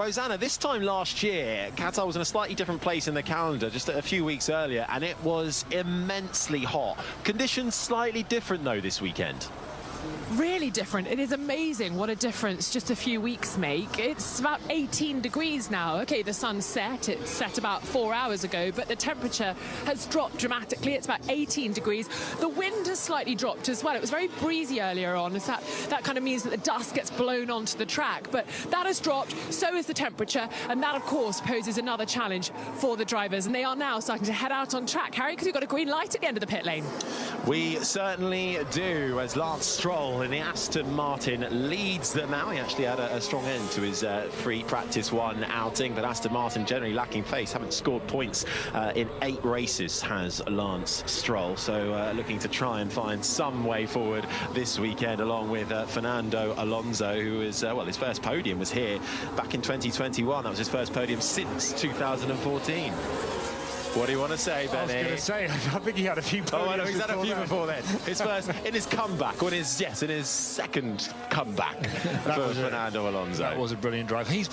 Rosanna, this time last year, Qatar was in a slightly different place in the calendar just a few weeks earlier, and it was immensely hot. Conditions slightly different, though, this weekend. Really different. It is amazing what a difference just a few weeks make. It's about 18 degrees now. Okay, the sun set. It set about 4 hours ago, but the temperature has dropped dramatically. It's about 18 degrees. The wind has slightly dropped as well. It was very breezy earlier on. That kind of means that the dust gets blown onto the track, but that has dropped. So is the temperature, and that, of course, poses another challenge for the drivers, and they are now starting to head out on track. Harry, because we've got a green light at the end of the pit lane. We certainly do, as Lance Stroll in the Aston Martin leads them out. He actually had a strong end to his free practice one outing, but Aston Martin generally lacking pace, haven't scored points in 8 races, has Lance Stroll. So looking to try and find some way forward this weekend, along with Fernando Alonso, who is, well, his first podium was here back in 2021. That was his first podium since 2014. What do you want to say, Benny? I was going to say, I think he had a few podiums. Oh, no, he's had a few before then. His first, in his comeback, or in his second comeback for Fernando Alonso. That was a brilliant drive. He's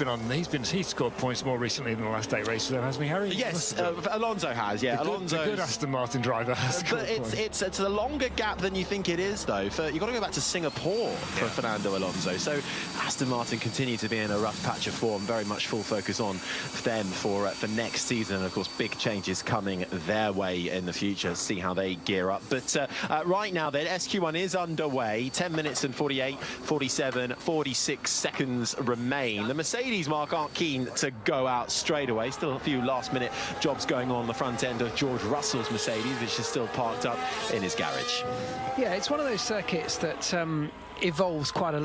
scored points more recently than the last 8 races, hasn't he, Harry? Yes, Alonso has, yeah. The good Aston Martin driver has scored points. It's a longer gap than you think it is, though. You've got to go back to Singapore for Fernando Alonso. So Aston Martin continue to be in a rough patch of form, very much full focus on them for next season. And, of course, big changes coming their way in the future. See how they gear up. But right now then, SQ1 is underway. 10 minutes and 48, 47, 46 seconds remain. The Mercedes, Mark, aren't keen to go out straight away. Still a few last-minute jobs going on the front end of George Russell's Mercedes, which is still parked up in his garage. Yeah, it's one of those circuits that evolves quite a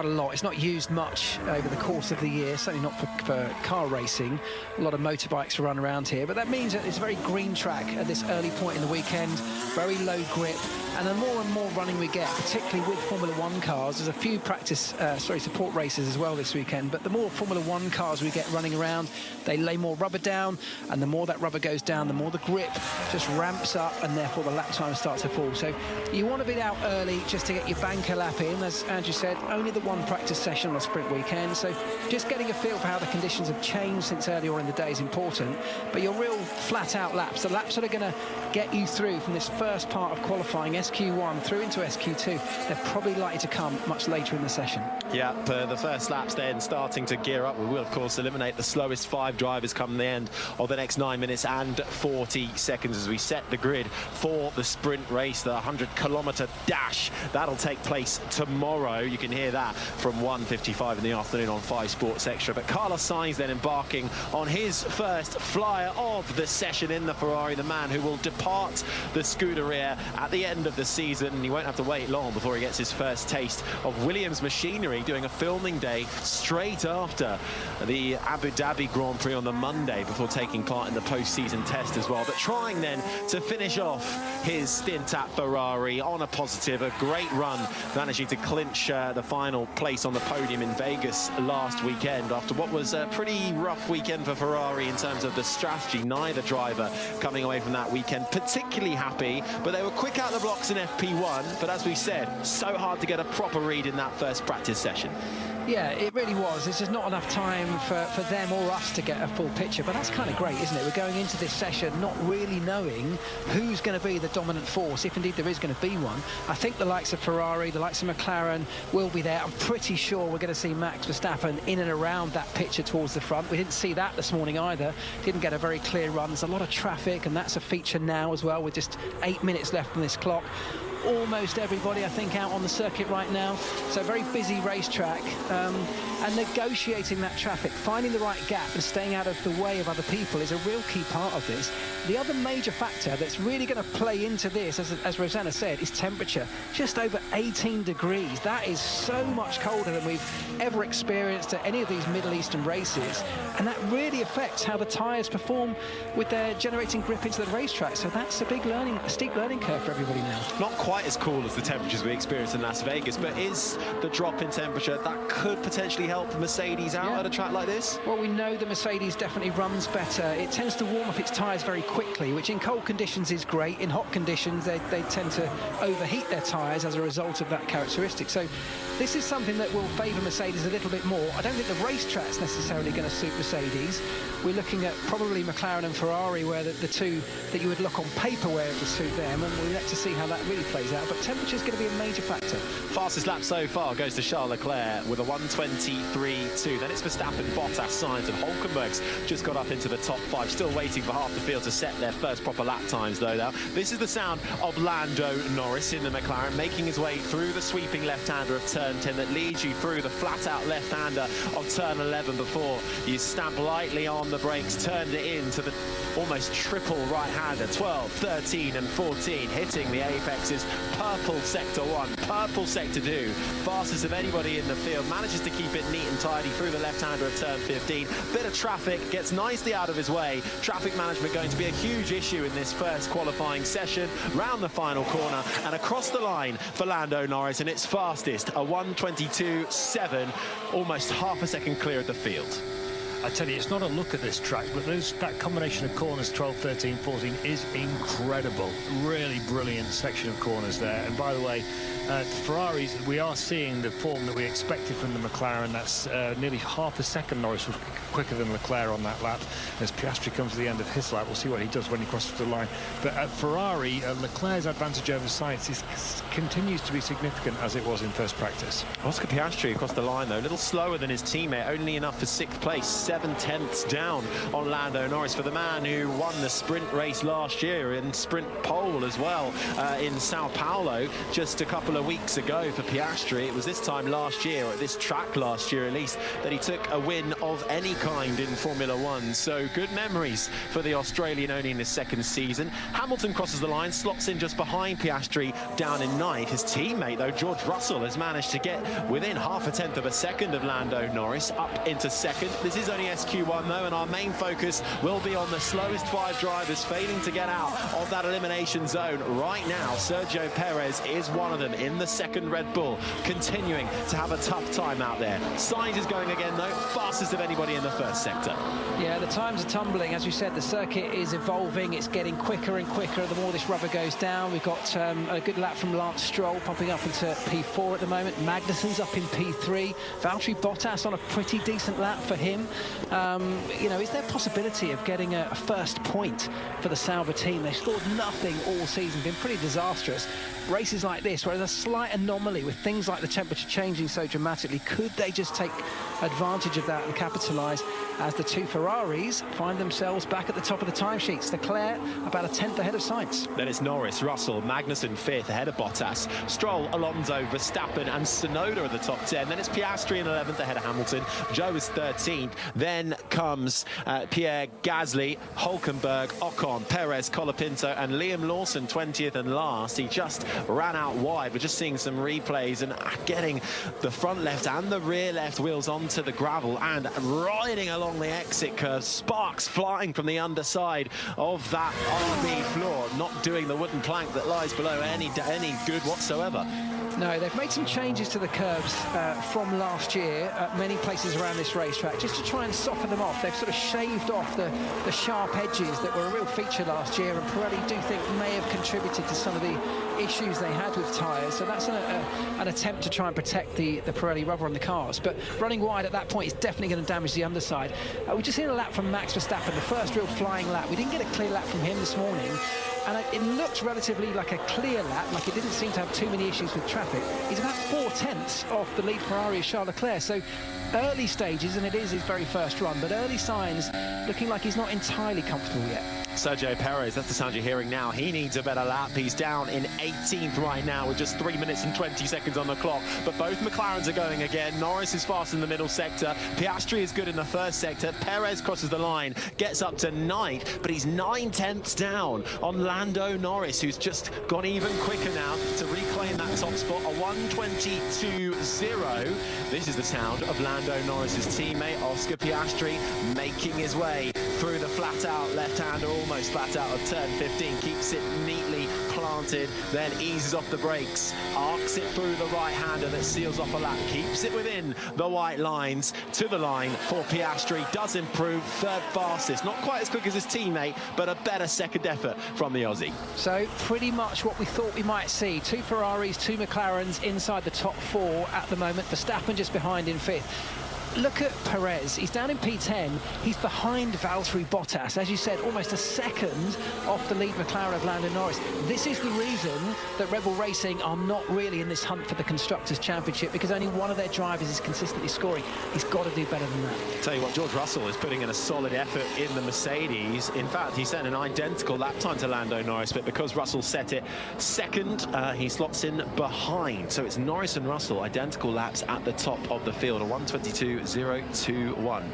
lot. It's not used much over the course of the year, certainly not for car racing. A lot of motorbikes run around here, but that means that it's a very green track at this early point in the weekend, very low grip, and the more and more running we get, particularly with Formula 1 cars, there's a few support races as well this weekend, but the more Formula 1 cars we get running around, they lay more rubber down, and the more that rubber goes down, the more the grip just ramps up, and therefore the lap time starts to fall. So you want to be out early just to get your banker lap in. As Andrew said, only the one practice session on a sprint weekend, so just getting a feel for how the conditions have changed since earlier in the day is important. But your real flat-out laps, the laps that are going to get you through from this first part of qualifying, SQ1 through into SQ2, they're probably likely to come much later in the session. Yeah, the first laps then starting to gear up. We will, of course, eliminate the slowest 5 drivers come the end of the next 9 minutes and 40 seconds as we set the grid for the sprint race, the 100-kilometre dash. That'll take place tomorrow. You can hear that from 1:55 in the afternoon on 5 Sports Extra. But Carlos Sainz then embarking on his first flyer of the session in the Ferrari, the man who will depart the Scuderia at the end of the season. He won't have to wait long before he gets his first taste of Williams machinery, doing a filming day straight after the Abu Dhabi Grand Prix on the Monday before taking part in the post-season test as well. But trying then to finish off his stint at Ferrari on a positive, a great run, managing to clinch the final place on the podium in Vegas last weekend after what was a pretty rough weekend for Ferrari in terms of the strategy. Neither driver coming away from that weekend particularly happy, but they were quick out the blocks in FP1, but as we said, so hard to get a proper read in that first practice session. Yeah, it really was. There's just not enough time for them or us to get a full picture, but that's kind of great, isn't it? We're going into this session not really knowing who's going to be the dominant force, if indeed there is going to be one. I think the likes of Ferrari, the likes of McLaren will be there. I'm pretty sure we're going to see Max Verstappen in and around that picture towards the front. We didn't see that this morning either. Didn't get a very clear run. There's a lot of traffic, and that's a feature now as well, with just 8 minutes left on this clock. Almost everybody, I think, out on the circuit right now. So very busy racetrack, and negotiating that traffic, finding the right gap and staying out of the way of other people is a real key part of this. The other major factor that's really going to play into this, as Rosanna said, is temperature. Just over 18 degrees. That is so much colder than we've ever experienced at any of these Middle Eastern races, and that really affects how the tyres perform with their generating grip into the racetrack. So that's a steep learning curve for everybody now. Not quite as cool as the temperatures we experienced in Las Vegas, but is the drop in temperature that could potentially help Mercedes out at a track like this? Well, we know the Mercedes definitely runs better. It tends to warm up its tyres very quickly, which in cold conditions is great. In hot conditions, they tend to overheat their tyres as a result of that characteristic. So this is something that will favour Mercedes a little bit more. I don't think the racetrack's necessarily going to suit Mercedes. We're looking at probably McLaren and Ferrari, where the two that you would look on paper where it would suit them, and we'll yet to see how that really plays out. But temperature's going to be a major factor. Fastest lap so far goes to Charles Leclerc with a 1:23.2. Then it's Verstappen, Bottas, Sainz and Hulkenberg's just got up into the top 5. Still waiting for half the field to set their first proper lap times, though. Now, this is the sound of Lando Norris in the McLaren, making his way through the sweeping left-hander of turn 10 that leads you through the flat-out left-hander of turn 11 before you stamp lightly on the brakes, turned it into the almost triple right-hander, 12, 13 and 14, hitting the apexes. Purple sector 1, purple sector 2, fastest of anybody in the field, manages to keep it neat and tidy through the left-hander of turn 15. Bit of traffic, gets nicely out of his way. Traffic management going to be a huge issue in this first qualifying session. Round the final corner and across the line for Lando Norris, and it's fastest, a 1:22.7, almost half a second clear of the field. I tell you, it's not a look at this track, but that combination of corners, 12, 13, 14, is incredible. Really brilliant section of corners there. And by the way, Ferraris, we are seeing the form that we expected from the McLaren. That's nearly half a second Norris was quicker than Leclerc on that lap. As Piastri comes to the end of his lap, we'll see what he does when he crosses the line. But at Ferrari, Leclerc's advantage over Sainz continues to be significant as it was in first practice. Oscar Piastri across the line, though, a little slower than his teammate, only enough for 6th place, 7/10 down on Lando Norris, for the man who won the sprint race last year and sprint pole as well in Sao Paulo just a couple of weeks ago for Piastri. It was this time last year, or at this track last year at least, that he took a win of any kind in Formula One. So good memories for the Australian only in his second season. Hamilton crosses the line, slots in just behind Piastri down in 9th. His teammate, though, George Russell, has managed to get within half a tenth of a second of Lando Norris, up into 2nd. This is only SQ1 though, and our main focus will be on the slowest 5 drivers failing to get out of that elimination zone right now. Sergio Perez is one of them in the 2nd Red Bull, continuing to have a tough time out there. Sainz is going again though, fastest of anybody in the first sector. Yeah, the times are tumbling. As we said, the circuit is evolving. It's getting quicker and quicker the more this rubber goes down. We've got a good lap from Lance Stroll, popping up into P4 at the moment. Magnussen's up in P3. Valtteri Bottas on a pretty decent lap for him. You know, is there a possibility of getting a first point for the Sauber team? They've scored nothing all season, been pretty disastrous. Races like this, where there's a slight anomaly with things like the temperature changing so dramatically, could they just take advantage of that and capitalise as the two Ferraris find themselves back at the top of the timesheets? Leclerc about a tenth ahead of Sainz. Then it's Norris, Russell, Magnussen 5th ahead of Bottas, Stroll, Alonso, Verstappen and Tsunoda at the top 10. Then it's Piastri in 11th ahead of Hamilton. Joe is 13th. Then comes Pierre Gasly, Hulkenberg, Ocon, Perez, Colapinto and Liam Lawson 20th and last. He just ran out wide. We're just seeing some replays and getting the front left and the rear left wheels onto the gravel and riding along the exit curve. Sparks flying from the underside of that RB floor, not doing the wooden plank that lies below any good whatsoever. No, they've made some changes to the curbs from last year at many places around this racetrack, just to try and soften them off. They've sort of shaved off the sharp edges that were a real feature last year, and Pirelli do think may have contributed to some of the issues they had with tyres. So that's an attempt to try and protect the Pirelli rubber on the cars. But running wide at that point is definitely going to damage the underside. We've just seen a lap from Max Verstappen, the first real flying lap. We didn't get a clear lap from him this morning. And it looked relatively like a clear lap, like it didn't seem to have too many issues with traffic. He's about 4/10 off the lead Ferrari of Charles Leclerc. So early stages, and it is his very first run, but early signs looking like he's not entirely comfortable yet. Sergio Perez, that's the sound you're hearing now. He needs a better lap. He's down in 18th right now with just 3 minutes and 20 seconds on the clock. But both McLarens are going again. Norris is fast in the middle sector. Piastri is good in the first sector. Perez crosses the line, gets up to 9th, but he's 9/10 down on Lando Norris, who's just gone even quicker now to reclaim that top spot, a 1:22.0. This is the sound of Lando Norris's teammate, Oscar Piastri, making his way through the flat-out left-hander, almost flat-out of turn 15, keeps it neatly planted, then eases off the brakes, arcs it through the right-hander that seals off a lap, keeps it within the white lines, to the line for Piastri, does improve, third fastest, not quite as quick as his teammate, but a better second effort from the Aussie. So pretty much what we thought we might see. 2 Ferraris, 2 McLarens inside the top 4 at the moment. Verstappen just behind in 5th. Look at Perez. He's down in P10. He's behind Valtteri Bottas. As you said, almost a second off the lead McLaren of Lando Norris. This is the reason that Red Bull Racing are not really in this hunt for the Constructors' Championship, because only one of their drivers is consistently scoring. He's got to do better than that. Tell you what, George Russell is putting in a solid effort in the Mercedes. In fact, he set an identical lap time to Lando Norris, but because Russell set it second, he slots in behind. So it's Norris and Russell, identical laps at the top of the field, a 1:22.021.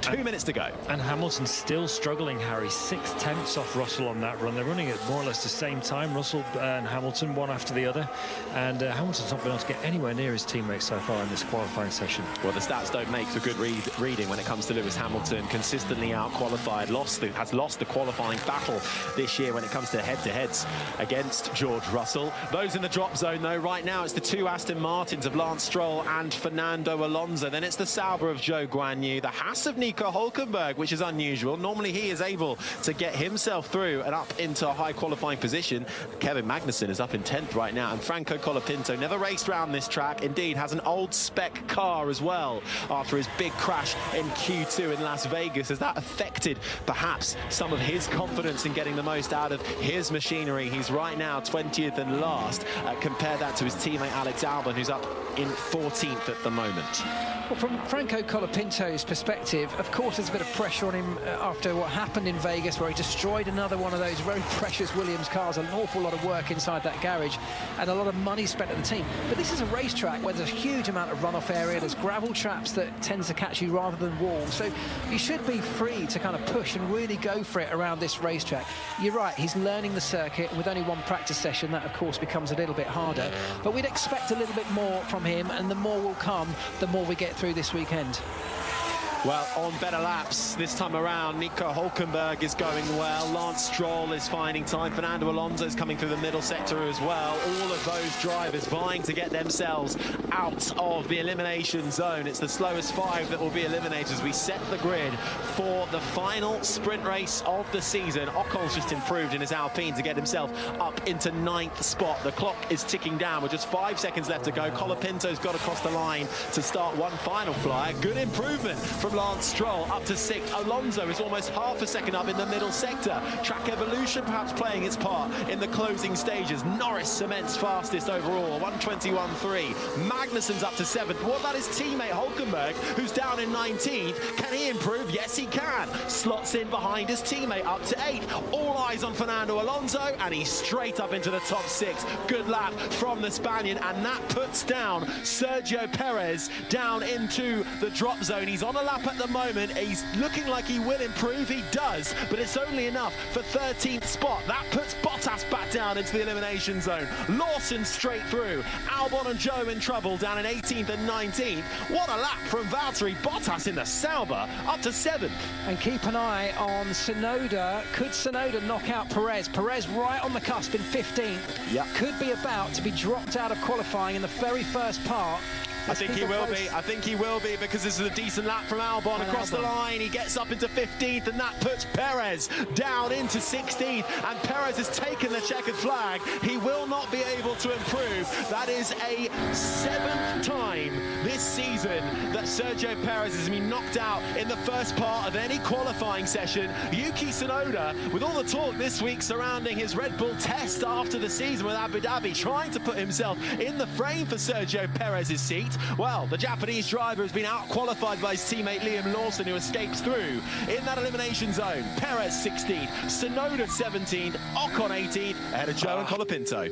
2 minutes to go. And Hamilton's still struggling, Harry. 6/10 off Russell on that run. They're running at more or less the same time, Russell and Hamilton, one after the other. And Hamilton's not been able to get anywhere near his teammates so far in this qualifying session. Well, the stats don't make for good reading when it comes to Lewis Hamilton. Consistently out-qualified, has lost the qualifying battle this year when it comes to head-to-heads against George Russell. Those in the drop zone, though, right now, it's the 2 Aston Martins of Lance Stroll and Fernando Alonso. Then it's the Sauber of Zhou Guanyu, the Haas of Nico Hülkenberg, which is unusual. Normally he is able to get himself through and up into a high qualifying position. Kevin Magnussen is up in 10th right now, and Franco Colapinto never raced around this track, indeed has an old spec car as well after his big crash in Q2 in Las Vegas. Has that affected perhaps some of his confidence in getting the most out of his machinery? He's right now 20th and last. Compare that to his teammate Alex Albon, who's up in 14th at the moment. Well, from Franco Colapinto's perspective, of course there's a bit of pressure on him after what happened in Vegas, where he destroyed another one of those very precious Williams cars. An awful lot of work inside that garage and a lot of money spent at the team. But this is a racetrack where there's a huge amount of runoff area. There's gravel traps that tends to catch you rather than walls. So you should be free to kind of push and really go for it around this racetrack. You're right, he's learning the circuit. With only one practice session, that of course becomes a little bit harder. But we'd expect a little bit more from him, and the more will come, the more we get through this weekend. Well, on better laps this time around, Nico Hülkenberg is going well. Lance Stroll is finding time. Fernando Alonso is coming through the middle sector as well. All of those drivers vying to get themselves out of the elimination zone. It's the slowest 5 that will be eliminated as we set the grid for the final sprint race of the season. Ocon's just improved in his Alpine to get himself up into 9th spot. The clock is ticking down with just 5 seconds left to go. Colapinto's got across the line to start one final flyer. Good improvement from Lance Stroll up to 6th. Alonso is almost half a second up in the middle sector. Track evolution perhaps playing its part in the closing stages. Norris cements fastest overall, 1:21.3. Magnussen's up to 7th. What about his teammate Hülkenberg, who's down in 19th? Can he improve? Yes, he can. Slots in behind his teammate up to 8th. All eyes on Fernando Alonso, and he's straight up into the top 6. Good lap from the Spaniard, and that puts down Sergio Perez down into the drop zone. He's on a lap at the moment. He's looking like he will improve. He does, but it's only enough for 13th spot. That puts Bottas back down into the elimination zone. Lawson straight through. Albon and Zhou in trouble down in 18th and 19th. What a lap from Valtteri Bottas in the Sauber up to 7th. And keep an eye on Tsunoda. Could Tsunoda knock out Perez? Perez right on the cusp in 15th. Yep. Could be about to be dropped out of qualifying in the very first part. I think he will be. I think he will be, because this is a decent lap from Albon across the line. He gets up into 15th, and that puts Perez down into 16th. And Perez has taken the checkered flag. He will not be able to improve. That is a 7th time this season that Sergio Perez has been knocked out in the first part of any qualifying session. Yuki Tsunoda, with all the talk this week surrounding his Red Bull test after the season with Abu Dhabi, trying to put himself in the frame for Sergio Perez's seat. Well, the Japanese driver has been out-qualified by his teammate Liam Lawson, who escapes through in that elimination zone. Perez 16th, Tsunoda 17th, Ocon 18th, ahead of Zhou and Colapinto.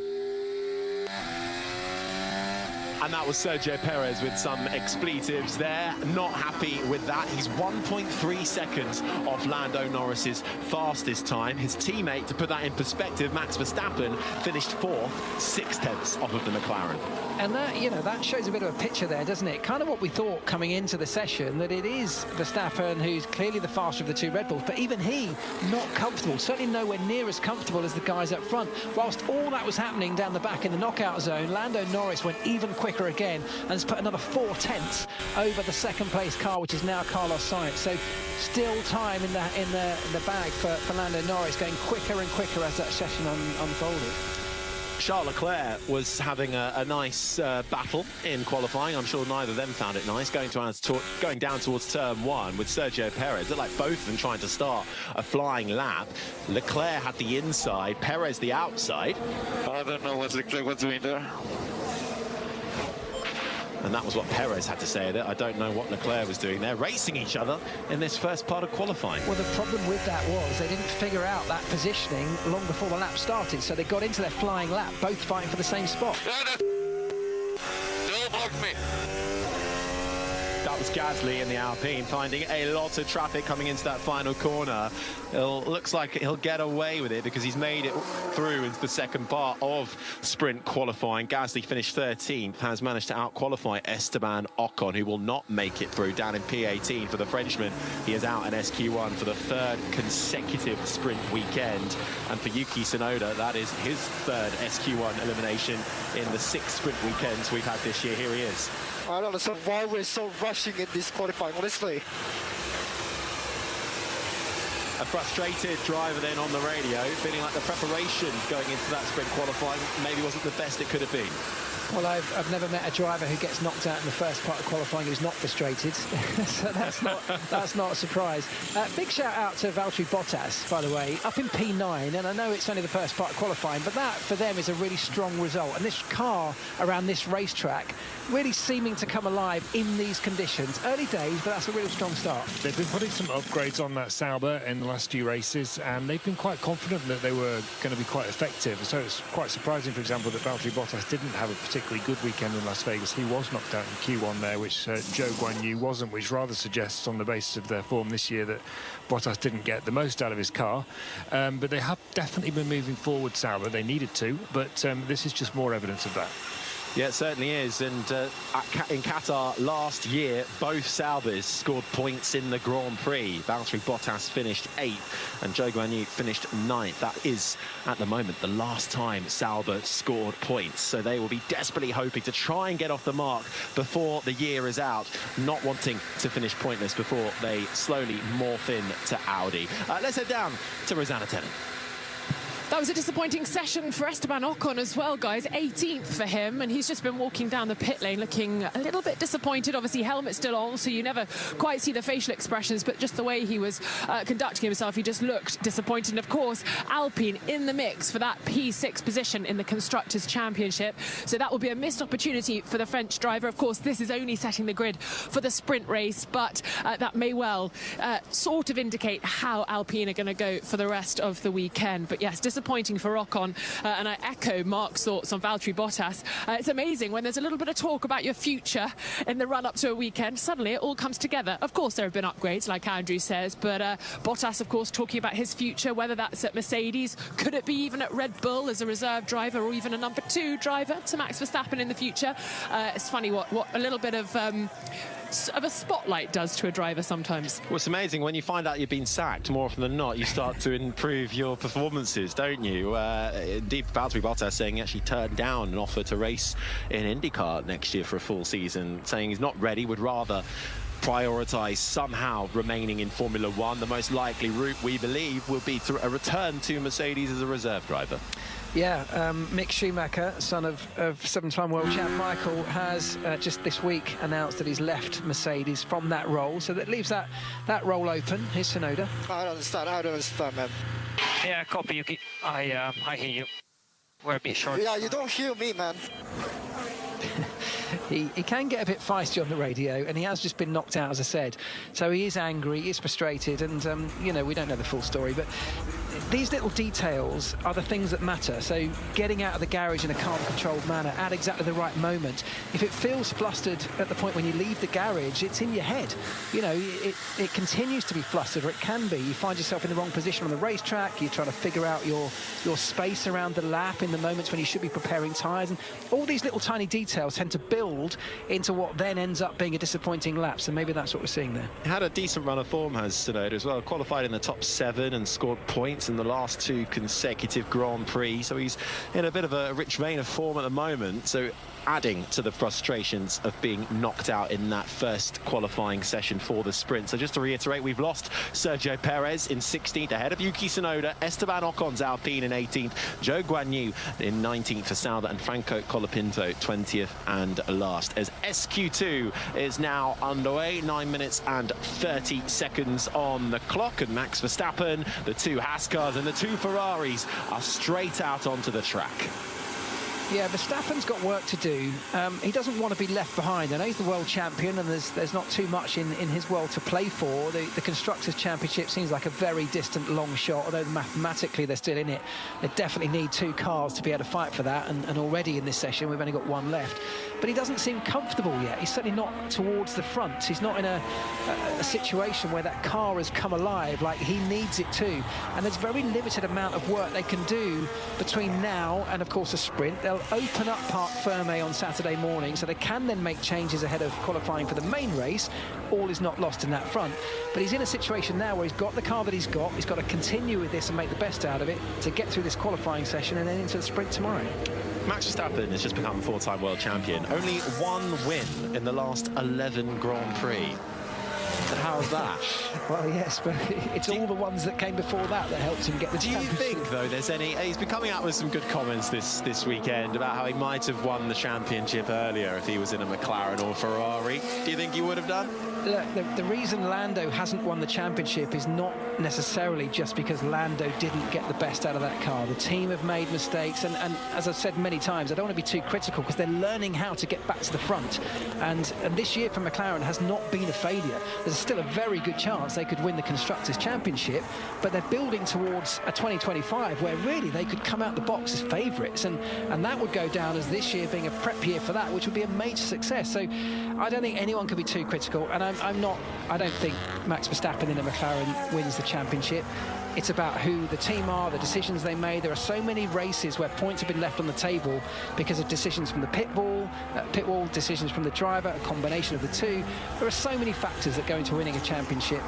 And that was Sergio Perez with some expletives there. Not happy with that. He's 1.3 seconds off Lando Norris's fastest time. His teammate, to put that in perspective, Max Verstappen, finished 4th, 6/10 off of the McLaren. And that, you know, that shows a bit of a picture there, doesn't it? Kind of what we thought coming into the session, that it is Verstappen who's clearly the faster of the two Red Bulls, but even he not comfortable, certainly nowhere near as comfortable as the guys up front. Whilst all that was happening down the back in the knockout zone, Lando Norris went even quicker again and has put another 4/10 over the second place car, which is now Carlos Sainz. So still time in the bag for Lando Norris, going quicker and quicker as that session unfolded. Charles Leclerc was having a nice battle in qualifying. I'm sure neither of them found it nice. Going down towards turn 1 with Sergio Perez. Looked like both of them trying to start a flying lap. Leclerc had the inside, Perez the outside. I don't know what Leclerc was doing there. And that was what Perez had to say of it. I don't know what Leclerc was doing there, racing each other in this first part of qualifying. Well, the problem with that was they didn't figure out that positioning long before the lap started, so they got into their flying lap, both fighting for the same spot. Don't block me. That was Gasly in the Alpine, finding a lot of traffic coming into that final corner. Looks like he'll get away with it because he's made it through into the second part of sprint qualifying. Gasly finished 13th, has managed to out-qualify Esteban Ocon, who will not make it through down in P18 for the Frenchman. He is out in SQ1 for the 3rd consecutive sprint weekend. And for Yuki Tsunoda, that is his 3rd SQ1 elimination in the 6 sprint weekends we've had this year. Here he is. I don't understand why we're so rushing in this qualifying, honestly. A frustrated driver then on the radio, feeling like the preparation going into that sprint qualifying maybe wasn't the best it could have been. Well, I've never met a driver who gets knocked out in the first part of qualifying who's not frustrated, so that's not a surprise. Big shout out to Valtteri Bottas, by the way, up in P9, and I know it's only the first part of qualifying, but that for them is a really strong result. And this car around this racetrack really seeming to come alive in these conditions. Early days, but that's a really strong start. They've been putting some upgrades on that Sauber in the last few races, and they've been quite confident that they were going to be quite effective. So it's quite surprising, for example, that Valtteri Bottas didn't have a particularly good weekend in Las Vegas. He was knocked out in Q1 there, which Zhou Guanyu wasn't, which rather suggests on the basis of their form this year that Bottas didn't get the most out of his car. But they have definitely been moving forward, Sauber. They needed to, but this is just more evidence of that. Yeah, it certainly is. And in Qatar last year, both Saubers scored points in the Grand Prix. Valtteri Bottas finished 8th and Zhou Guanyu finished 9th. That is, at the moment, the last time Sauber scored points. So they will be desperately hoping to try and get off the mark before the year is out, not wanting to finish pointless before they slowly morph in to Audi. Let's head down to Rosanna Tennant. That was a disappointing session for Esteban Ocon as well, guys. 18th for him, and he's just been walking down the pit lane looking a little bit disappointed. Obviously, helmet still on, so you never quite see the facial expressions, but just the way he was conducting himself, he just looked disappointed. And of course, Alpine in the mix for that P6 position in the Constructors' Championship. So that will be a missed opportunity for the French driver. Of course, this is only setting the grid for the sprint race, but that may well sort of indicate how Alpine are going to go for the rest of the weekend. But yes, disappointing for Ocon, and I echo Mark's thoughts on Valtteri Bottas. It's amazing when there's a little bit of talk about your future in the run-up to a weekend, suddenly it all comes together. Of course, there have been upgrades, like Andrew says, but Bottas, of course, talking about his future, whether that's at Mercedes, could it be even at Red Bull as a reserve driver, or even a number 2 driver to Max Verstappen in the future? It's funny what a little bit of a spotlight does to a driver sometimes. Well, it's amazing when you find out you've been sacked. More often than not, you start to improve your performances, don't you? Indeed, Valtteri Bottas saying he actually turned down an offer to race in IndyCar next year for a full season, saying he's not ready, would rather prioritise somehow remaining in Formula One. The most likely route, we believe, will be through a return to Mercedes as a reserve driver. Yeah, Mick Schumacher, son of 7-time world champ Michael, has just this week announced that he's left Mercedes from that role, so that leaves that role open. Here's Tsunoda. I don't understand, man. Yeah, copy, Yuki. I hear you. We're a bit short. Yeah, you don't hear me, man. He can get a bit feisty on the radio, and he has just been knocked out, as I said. So he is angry, he is frustrated, and, you know, we don't know the full story, but these little details are the things that matter. So getting out of the garage in a calm, controlled manner at exactly the right moment. If it feels flustered at the point when you leave the garage, it's in your head. You know, it continues to be flustered, or it can be. You find yourself in the wrong position on the racetrack. You're trying to figure out your space around the lap in the moments when you should be preparing tyres. And all these little tiny details tend to build into what then ends up being a disappointing lap. So maybe that's what we're seeing there. He had a decent run of form, has Tsunoda as well. Qualified in the top 7 and scored points in the last 2 consecutive Grand Prix. So he's in a bit of a rich vein of form at the moment. So adding to the frustrations of being knocked out in that first qualifying session for the sprint. So just to reiterate, we've lost Sergio Perez in 16th ahead of Yuki Tsunoda, Esteban Ocon's Alpine in 18th, Zhou Guanyu in 19th for Sauber, and Franco Colapinto 20th and last. As SQ2 is now underway, 9 minutes and 30 seconds on the clock, and Max Verstappen, the 2 Haas cars and the 2 Ferraris are straight out onto the track. Yeah, Verstappen's got work to do. He doesn't want to be left behind. I know he's the world champion, and there's not too much in his world to play for. The Constructors' Championship seems like a very distant, long shot, although mathematically they're still in it. They definitely need 2 cars to be able to fight for that, and already in this session we've only got 1 left. But he doesn't seem comfortable yet. He's certainly not towards the front. He's not in a situation where that car has come alive like he needs it to. And there's very limited amount of work they can do between now and, of course, a sprint. They'll open up Parc Fermé on Saturday morning, so they can then make changes ahead of qualifying for the main race. All is not lost in that front. But he's in a situation now where he's got the car that he's got. He's got to continue with this and make the best out of it to get through this qualifying session and then into the sprint tomorrow. Max Verstappen has just become 4-time world champion. Only 1 win in the last 11 Grand Prix. How's that? Well, yes, but it's all the ones that came before that helped him get the championship. Do you think, though, there's any... He's been coming out with some good comments this weekend about how he might have won the championship earlier if he was in a McLaren or Ferrari. Do you think he would have done? Look, the reason Lando hasn't won the championship is not necessarily just because Lando didn't get the best out of that car. The team have made mistakes, and as I've said many times, I don't want to be too critical because they're learning how to get back to the front. And this year for McLaren has not been a failure. There's still a very good chance they could win the Constructors' Championship, but they're building towards a 2025 where really they could come out the box as favourites, and that would go down as this year being a prep year for that, which would be a major success. So I don't think anyone could be too critical, and I don't think Max Verstappen in a McLaren wins the championship. It's about who the team are, the decisions they made. There are so many races where points have been left on the table because of decisions from the pit wall decisions from the driver, a combination of the two. There are so many factors that go into winning a championship.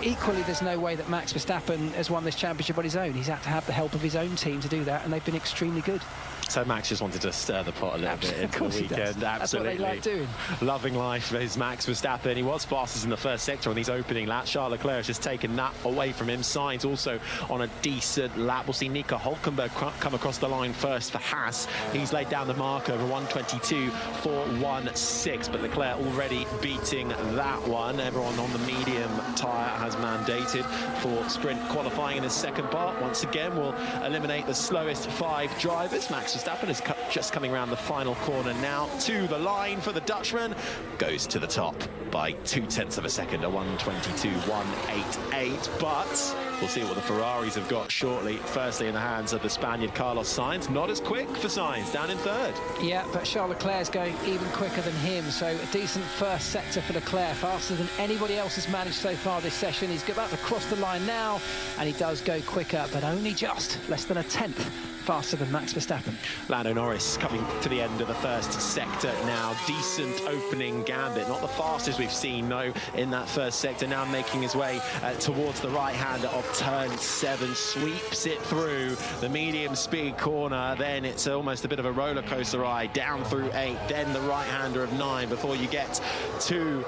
Equally, there's no way that Max Verstappen has won this championship on his own. He's had to have the help of his own team to do that, and they've been extremely good. So Max just wanted to stir the pot a little bit into the weekend. Absolutely. That's what they like doing. Loving life is Max Verstappen. He was fastest in the first sector on these opening laps. Charles Leclerc has just taken that away from him. Sainz also on a decent lap. We'll see Nico Hülkenberg come across the line first for Haas. He's laid down the mark over 1:22.416, but Leclerc already beating that one. Everyone on the medium tyre has mandated for sprint qualifying in his second part. Once again, we'll eliminate the slowest 5 drivers. Max Verstappen is just coming around the final corner now to the line for the Dutchman. Goes to the top by 0.2 of a second, a 1:22.188. But we'll see what the Ferraris have got shortly. Firstly, in the hands of the Spaniard Carlos Sainz. Not as quick for Sainz, down in 3rd. Yeah, but Charles Leclerc's going even quicker than him. So a decent first sector for Leclerc, faster than anybody else has managed so far this session. He's about to cross the line now, and he does go quicker, but only just less than a 10th faster than Max Verstappen. Lando Norris coming to the end of the first sector now. Decent opening gambit. Not the fastest we've seen, no, in that first sector. Now making his way towards the right-hander of turn 7. Sweeps it through the medium speed corner. Then it's almost a bit of a roller coaster ride down through 8. Then the right-hander of 9 before you get to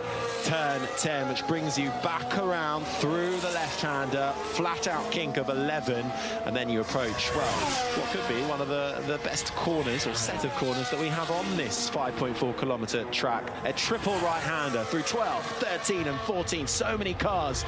turn 10, which brings you back around through the left-hander. Flat-out kink of 11. And then you approach, well, what could be one of the best corners or set of corners that we have on this 5.4-kilometre track. A triple right-hander through 12, 13 and 14. So many cars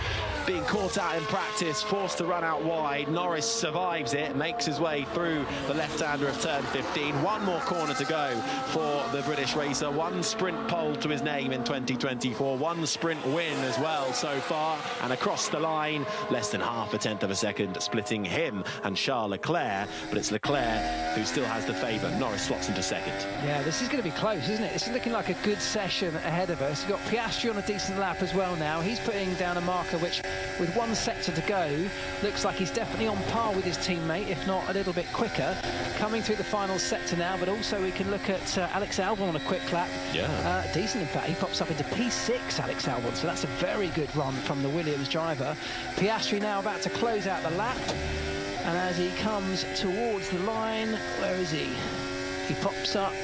being caught out in practice, forced to run out wide. Norris survives it, makes his way through the left-hander of turn 15. One more corner to go for the British racer. One sprint pole to his name in 2024. One sprint win as well so far. And across the line, less than half a tenth of a second splitting him and Charles Leclerc. But it's Leclerc who still has the favour. Norris slots into second. Yeah, this is going to be close, isn't it? This is looking like a good session ahead of us. You've got Piastri on a decent lap as well now. He's putting down a marker which, with one sector to go, looks like he's definitely on par with his teammate, if not a little bit quicker. Coming through the final sector now, but also we can look at Alex Albon on a quick lap. Yeah. Decent, in fact. He pops up into P6, Alex Albon, so that's a very good run from the Williams driver. Piastri now about to close out the lap, and as he comes towards the line, where is he? He pops up.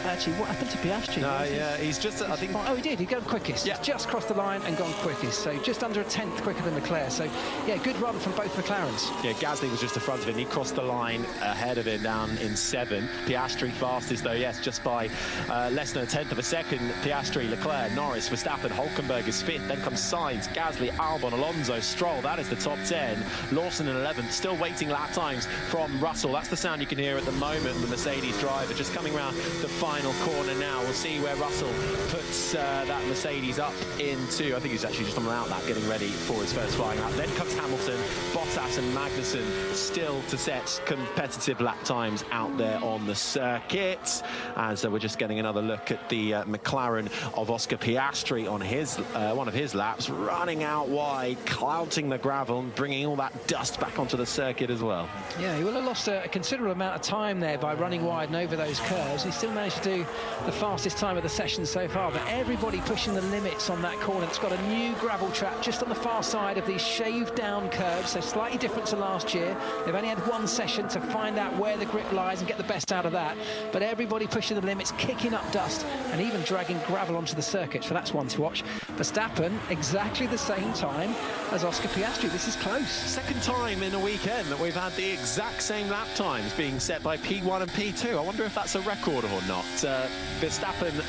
Actually, what happened to Piastri? No, yeah, he's just, I think... Oh, he did. He'd gone quickest. Yeah. He's just crossed the line and gone quickest. So just under a tenth quicker than Leclerc. So, yeah, good run from both McLarens. Yeah, Gasly was just in front of him. He crossed the line ahead of him down in 7. Piastri fastest, though, yes, just by less than a tenth of a second. Piastri, Leclerc, Norris, Verstappen, Hülkenberg is 5th. Then comes Sainz, Gasly, Albon, Alonso, Stroll. That is the top 10. Lawson in 11th. Still waiting lap times from Russell. That's the sound you can hear at the moment. The Mercedes driver just coming round the final corner now. We'll see where Russell puts that Mercedes up into. I think he's actually just on an out lap getting ready for his first flying lap. Then comes Hamilton, Bottas and Magnussen still to set competitive lap times out there on the circuit. And so we're just getting another look at the McLaren of Oscar Piastri on his one of his laps, running out wide, clouting the gravel and bringing all that dust back onto the circuit as well. Yeah, he will have lost a considerable amount of time there by running wide and over those curves. He still managed to do the fastest time of the session so far, but everybody pushing the limits on that corner. It's got a new gravel trap just on the far side of these shaved down curves, so slightly different to last year. They've only had one session to find out where the grip lies and get the best out of that, but everybody pushing the limits, kicking up dust and even dragging gravel onto the circuit, so that's one to watch. Verstappen exactly the same time as Oscar Piastri. This is close. Second time in a weekend that we've had the exact same lap times being set by P1 and P2. I wonder if that's a record or not. Verstappen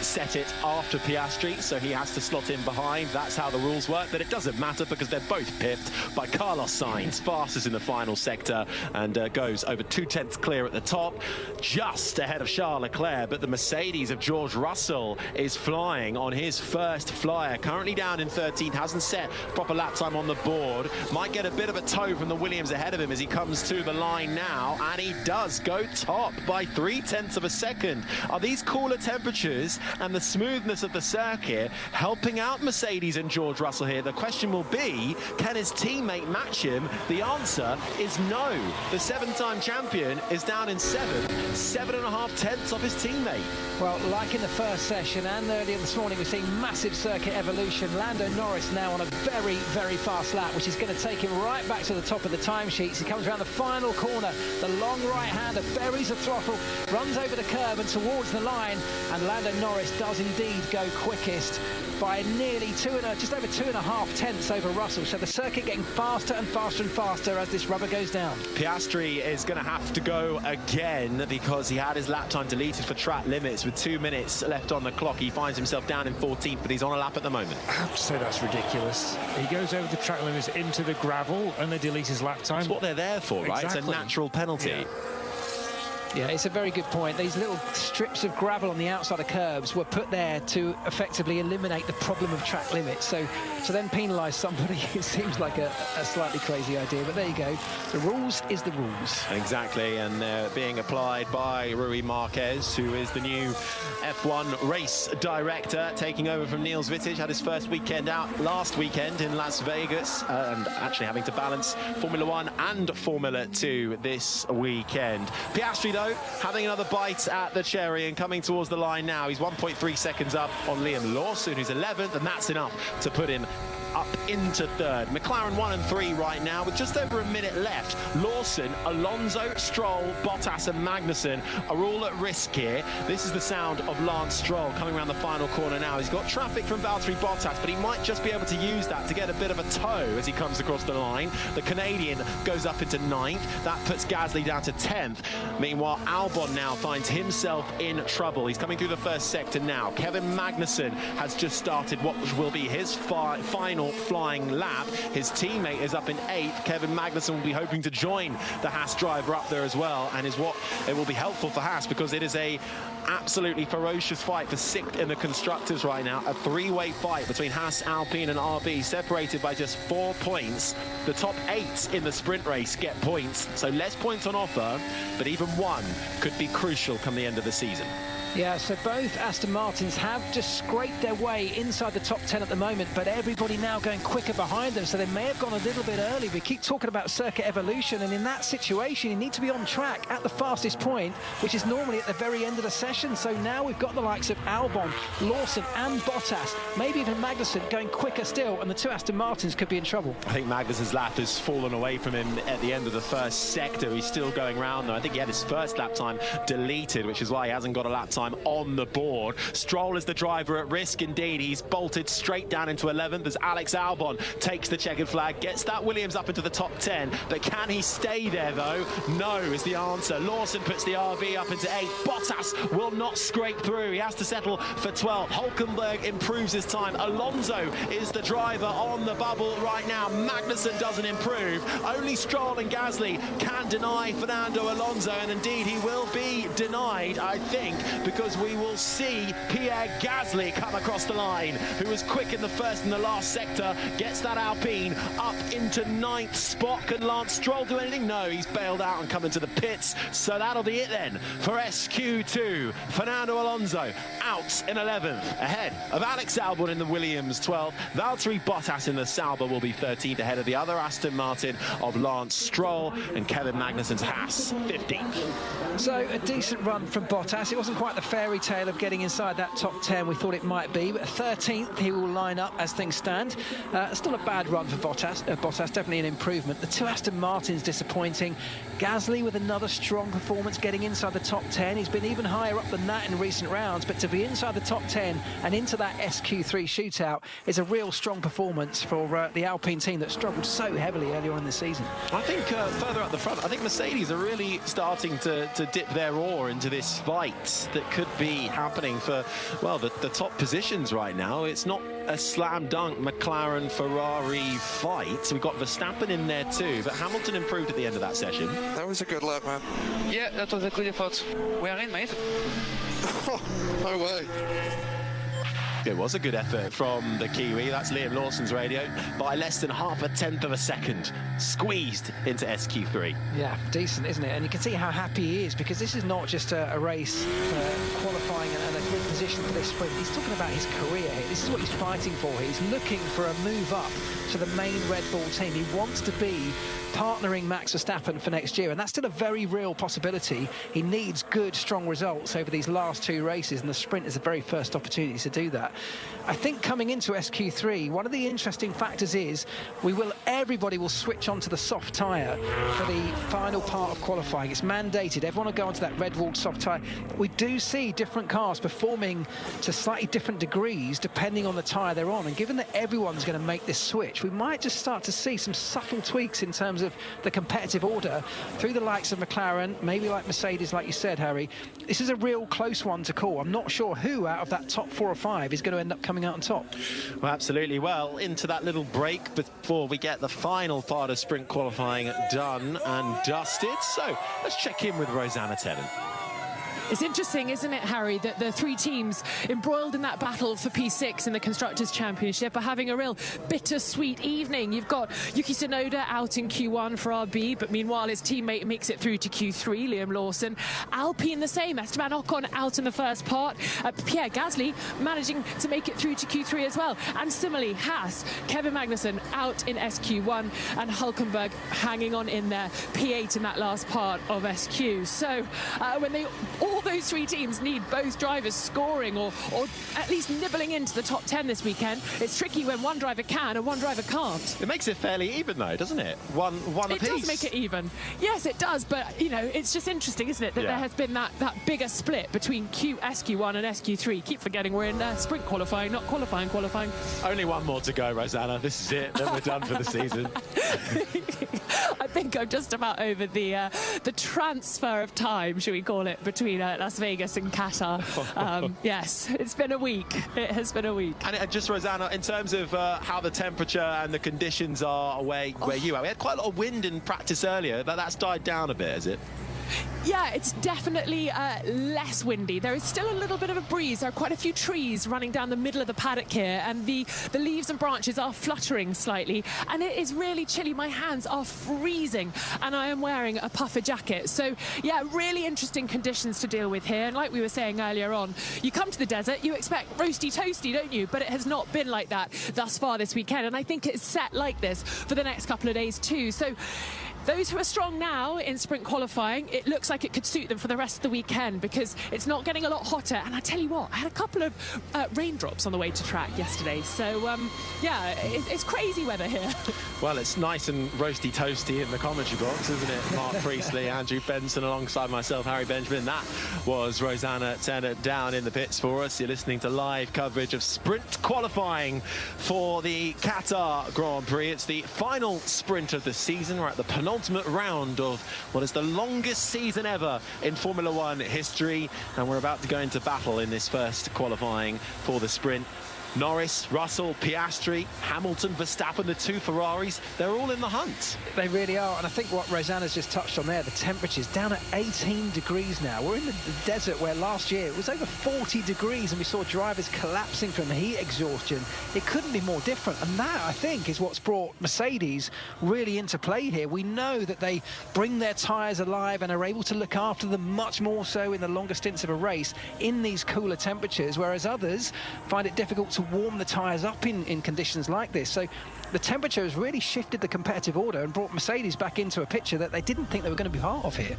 set it after Piastri, so he has to slot in behind. That's how the rules work, but it doesn't matter because they're both pipped by Carlos Sainz, fastest in the final sector, and goes over 2/10 clear at the top, just ahead of Charles Leclerc. But the Mercedes of George Russell is flying on his first flyer, currently down in 13th, hasn't set proper lap time on the board, might get a bit of a tow from the Williams ahead of him as he comes to the line now, and he does go top by 0.3 of a second. Are these cooler temperatures and the smoothness of the circuit helping out Mercedes and George Russell here? The question will be, can his teammate match him? The answer is no. The 7-time champion is down in 7.5 tenths of his teammate. Well, like in the first session and earlier this morning, we're seeing massive circuit evolution. Lando Norris now on a very, very fast lap, which is going to take him right back to the top of the timesheets. He comes around the final corner, the long right-hander buries the throttle, runs over the curb and towards the line, and Lando Norris does indeed go quickest by nearly just over 2.5 tenths over Russell. So the circuit getting faster and faster and faster as this rubber goes down. Piastri is going to have to go again because he had his lap time deleted for track limits with 2 minutes left on the clock. He finds himself down in 14th, but he's on a lap at the moment. I have to say that's ridiculous. He goes over the track limits into the gravel and they delete his lap time. That's what they're there for, right? Exactly. It's a natural penalty. Yeah. Yeah, it's a very good point. These little strips of gravel on the outside of curbs were put there to effectively eliminate the problem of track limits. So to then penalise somebody, it seems like a slightly crazy idea. But there you go. The rules is the rules. Exactly, and they're being applied by Rui Marquez, who is the new F1 race director, taking over from Niels Wittich. Had his first weekend out last weekend in Las Vegas, and actually having to balance Formula 1 and Formula 2 this weekend. Piastri, though, having another bite at the cherry and coming towards the line now. He's 1.3 seconds up on Liam Lawson, who's 11th, and that's enough to put him up into third. McLaren 1 and 3 right now with just over a minute left. Lawson, Alonso, Stroll, Bottas and Magnussen are all at risk here. This is the sound of Lance Stroll coming around the final corner now. He's got traffic from Valtteri Bottas, but he might just be able to use that to get a bit of a tow as he comes across the line. The Canadian goes up into 9th. That puts Gasly down to 10th. Meanwhile, Albon now finds himself in trouble. He's coming through the first sector now. Kevin Magnussen has just started what will be his final flying lap. His teammate is up in 8th. Kevin Magnussen will be hoping to join the Haas driver up there as well, and it will be helpful for Haas because it is a absolutely ferocious fight for 6th in the constructors right now. A three-way fight between Haas, Alpine and RB, separated by just 4 points. The top 8 in the sprint race get points, so less points on offer, but even one could be crucial come the end of the season. Yeah, so both Aston Martins have just scraped their way inside the top 10 at the moment, but everybody now going quicker behind them, so they may have gone a little bit early. We keep talking about circuit evolution, and in that situation, you need to be on track at the fastest point, which is normally at the very end of the session. So now we've got the likes of Albon, Lawson and Bottas, maybe even Magnussen going quicker still, and the 2 Aston Martins could be in trouble. I think Magnussen's lap has fallen away from him at the end of the first sector. He's still going round though. I think he had his first lap time deleted, which is why he hasn't got a lap time on the board. Stroll is the driver at risk indeed. He's bolted straight down into 11th as Alex Albon takes the checkered flag, gets that Williams up into the top 10, but can he stay there though? No is the answer. Lawson puts the RB up into 8th. Bottas will not scrape through. He has to settle for 12th. Hulkenberg improves his time. Alonso is the driver on the bubble right now. Magnussen doesn't improve. Only Stroll and Gasly can deny Fernando Alonso, and indeed he will be denied, I think, because we will see Pierre Gasly come across the line, who was quick in the first and the last sector, gets that Alpine up into 9th spot. Can Lance Stroll do anything? No, he's bailed out and come into the pits. So that'll be it then for SQ2. Fernando Alonso out in 11th, ahead of Alex Albon in the Williams 12th. Valtteri Bottas in the Sauber will be 13th, ahead of the other Aston Martin of Lance Stroll, and Kevin Magnussen's Haas 15th. So a decent run from Bottas. It wasn't quite the fairy tale of getting inside that top 10 we thought it might be, but 13th he will line up as things stand. Still a bad run for Bottas. Definitely an improvement. The 2 Aston Martins disappointing. Gasly with another strong performance getting inside the top 10. He's been even higher up than that in recent rounds, but to be inside the top 10 and into that SQ3 shootout is a real strong performance for the Alpine team that struggled so heavily earlier on in the season. I think further up the front, I think Mercedes are really starting to dip their oar into this fight that could be happening for, well, the top positions right now. It's not a slam dunk McLaren-Ferrari fight. We've got Verstappen in there too, but Hamilton improved at the end of that session. That was a good lap, man. Yeah, that was a good effort. We are in, mate. No way. It was a good effort from the Kiwi. That's Liam Lawson's radio by less than half a tenth of a second. Squeezed into SQ3. Yeah, decent, isn't it? And you can see how happy he is, because this is not just a race for qualifying and a good position for this sprint. He's talking about his career here. This is what he's fighting for. He's looking for a move up to the main Red Bull team. He wants to be partnering Max Verstappen for next year, and that's still a very real possibility. He needs good, strong results over these last 2 races, and the sprint is the very first opportunity to do that. I think coming into SQ3, one of the interesting factors is everybody will switch onto the soft tyre for the final part of qualifying. It's mandated. Everyone will go onto that red-walled soft tyre. We do see different cars performing to slightly different degrees depending on the tyre they're on, and given that everyone's going to make this switch, we might just start to see some subtle tweaks in terms of the competitive order through the likes of McLaren, maybe like Mercedes, like you said, Harry. This is a real close one to call. I'm not sure who out of that top 4 or 5 is going to end up coming out on top. Well, absolutely. Well, into that little break before we get the final part of sprint qualifying done and dusted. So let's check in with Rosanna Tennant. It's interesting, isn't it, Harry, that the 3 teams embroiled in that battle for P6 in the Constructors' Championship are having a real bittersweet evening. You've got Yuki Tsunoda out in Q1 for RB, but meanwhile his teammate makes it through to Q3, Liam Lawson. Alpine the same, Esteban Ocon out in the first part. Pierre Gasly managing to make it through to Q3 as well. And similarly, Haas, Kevin Magnussen out in SQ1, and Hulkenberg hanging on in there, P8 in that last part of SQ. So when they all those three teams need both drivers scoring or at least nibbling into the top 10 this weekend. It's tricky when one driver can and one driver can't. It makes it fairly even, though, doesn't it? One apiece. It does make it even. Yes, it does. But, you know, it's just interesting, isn't it, that there has been that bigger split between SQ1 and SQ3. Keep forgetting we're in sprint qualifying, not qualifying. Only one more to go, Rosanna. This is it. Then we're done for the season. I think I'm just about over the transfer of time, should we call it, between Las Vegas and Qatar. Yes, it's been a week. It has been a week. And just, Rosanna, in terms of how the temperature and the conditions are where you are, we had quite a lot of wind in practice earlier, but that's died down a bit, has it? Yeah, it's definitely less windy. There is still a little bit of a breeze. There are quite a few trees running down the middle of the paddock here, and the leaves and branches are fluttering slightly, and it is really chilly. My hands are freezing, and I am wearing a puffer jacket. So, yeah, really interesting conditions to deal with here. And like we were saying earlier on, you come to the desert, you expect roasty toasty, don't you? But it has not been like that thus far this weekend, and I think it's set like this for the next couple of days too. So those who are strong now in sprint qualifying, it looks like it could suit them for the rest of the weekend because it's not getting a lot hotter. And I tell you what, I had a couple of raindrops on the way to track yesterday. So, yeah, it's crazy weather here. Well, it's nice and roasty toasty in the commentary box, isn't it? Mark Priestley, Andrew Benson alongside myself, Harry Benjamin. That was Rosanna Turner down in the pits for us. You're listening to live coverage of sprint qualifying for the Qatar Grand Prix. It's the final sprint of the season. We're at the penultimate round of what is the longest season ever in Formula One history, and we're about to go into battle in this first qualifying for the sprint. Norris, Russell, Piastri, Hamilton, Verstappen, the two Ferraris, they're all in the hunt. They really are, and I think what Rosanna's just touched on there, the temperature's down at 18 degrees now. We're in the desert where last year it was over 40 degrees and we saw drivers collapsing from heat exhaustion. It couldn't be more different, and that, I think, is what's brought Mercedes really into play here. We know that they bring their tyres alive and are able to look after them much more so in the longer stints of a race in these cooler temperatures, whereas others find it difficult to warm the tyres up in conditions like this. So the temperature has really shifted the competitive order and brought Mercedes back into a picture that they didn't think they were going to be part of here.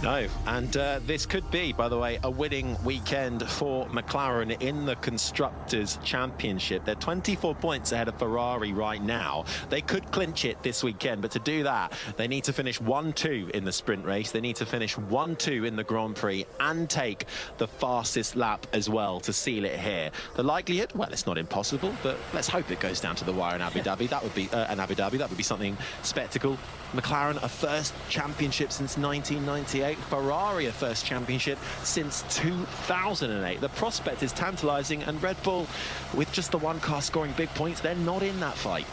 No, and this could be, by the way, a winning weekend for McLaren in the Constructors' Championship. They're 24 points ahead of Ferrari right now. They could clinch it this weekend, but to do that, they need to finish 1-2 in the sprint race. They need to finish 1-2 in the Grand Prix and take the fastest lap as well to seal it here. The likelihood, well, it's not impossible, but let's hope it goes down to the wire in Abu Dhabi. That would be something spectacle. McLaren, a first championship since 1998. Ferrari, a first championship since 2008. The prospect is tantalising, and Red Bull, with just the one car scoring big points, they're not in that fight.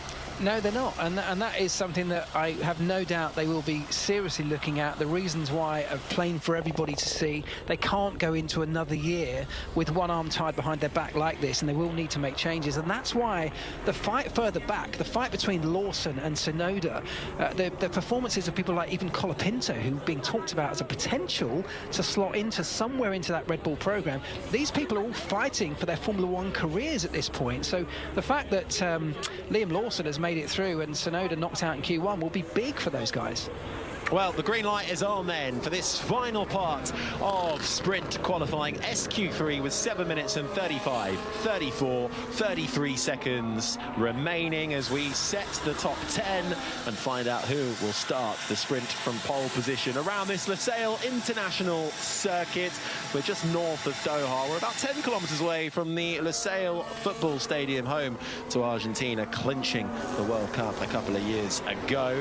No, they're not, and that is something that I have no doubt they will be seriously looking at. The reasons why are plain for everybody to see. They can't go into another year with one arm tied behind their back like this, and they will need to make changes, and that's why the fight further back, the fight between Lawson and Tsunoda, the performances of people like even Colapinto, who are being talked about as a potential to slot into somewhere into that Red Bull program, these people are all fighting for their Formula One careers at this point. So the fact that Liam Lawson has made it through and Tsunoda knocked out in Q1 will be big for those guys. Well, the green light is on then for this final part of sprint qualifying. SQ3 with 7 minutes and 33 seconds remaining as we set the top 10 and find out who will start the sprint from pole position around this Losail International Circuit. We're just north of Doha. We're about 10 kilometres away from the Losail Football Stadium, home to Argentina, clinching the World Cup a couple of years ago.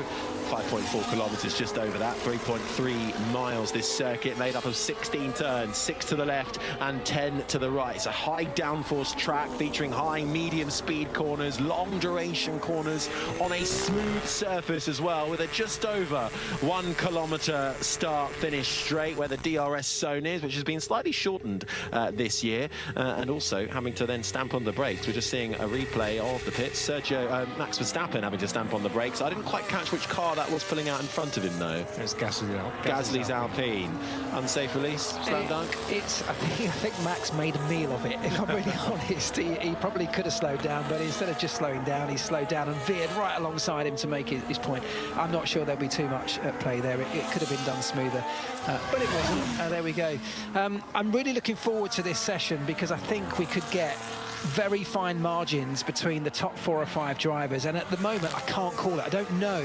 5.4 kilometres just over that, 3.3 miles. This circuit made up of 16 turns, 6 to the left and 10 to the right. It's a high downforce track featuring high medium speed corners, long duration corners on a smooth surface as well, with a just over 1 kilometre start finish straight where the DRS zone is, which has been slightly shortened this year, and also having to then stamp on the brakes. We're just seeing a replay of the pits. Max Verstappen having to stamp on the brakes. I didn't quite catch which car that was pulling out in front of him though. No. It's Gasly's Alpine. Unsafe release, slam dunk? I think Max made a meal of it, if I'm really honest. He probably could have slowed down, but instead of just slowing down, he slowed down and veered right alongside him to make his point. I'm not sure there'll be too much at play there. It could have been done smoother, but it wasn't. There we go. I'm really looking forward to this session because I think we could get very fine margins between the top 4 or 5 drivers, and at the moment I can't call it. I don't know